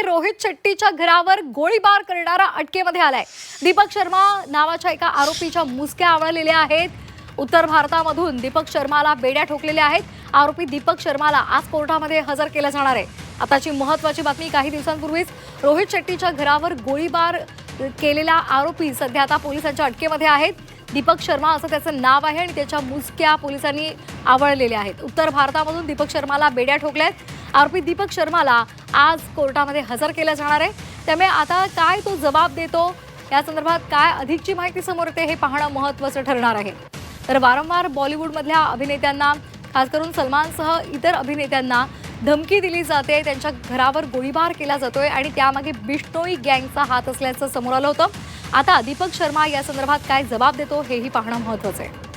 रोहित शेट्टीच्या घरावर गोळीबार करणारा अटकेमध्ये आलाय। दीपक शर्मा नावाच्या एका आरोपीच्या मुसक्या आवळलेल्या आहेत। उत्तर भारतामधून दीपक शर्माला बेड्या ठोकलेल्या आहेत। आरोपी दीपक शर्माला आज कोर्टामध्ये हजर केलं जाणार आहे। आताची महत्त्वाची बातमी, काही दिवसांपूर्वीच रोहित शेट्टीच्या घरावर गोळीबार केलेला आरोपी सध्या आता पोलिसांच्या अटकेमध्ये आहेत। दीपक शर्मा असं त्याचं नाव आहे आणि त्याच्या मुसक्या पोलिसांनी आवळलेल्या आहेत। उत्तर भारतामधून दीपक शर्माला बेड्या ठोकल्यात। आरोपी दीपक शर्माला आज कोर्टामध्ये हजर केलं जाणार आहे। त्यामुळे आता काय तो जबाब देतो, या संदर्भात काय अधिकची माहिती समोर येते हे पाहणं महत्त्वाचं ठरणार आहे। तर वारंवार बॉलिवूडमधल्या अभिनेत्यांना, खास करून सलमानसह इतर अभिनेत्यांना धमकी दिली जाते, त्यांच्या घरावर गोळीबार केला जातोय आणि त्यामागे बिश्नोई गँगचा हात असल्याचं समोर आलं होतं। आता दीपक शर्मा या संदर्भात काय जबाब देतो हेही पाहणं महत्त्वाचं आहे।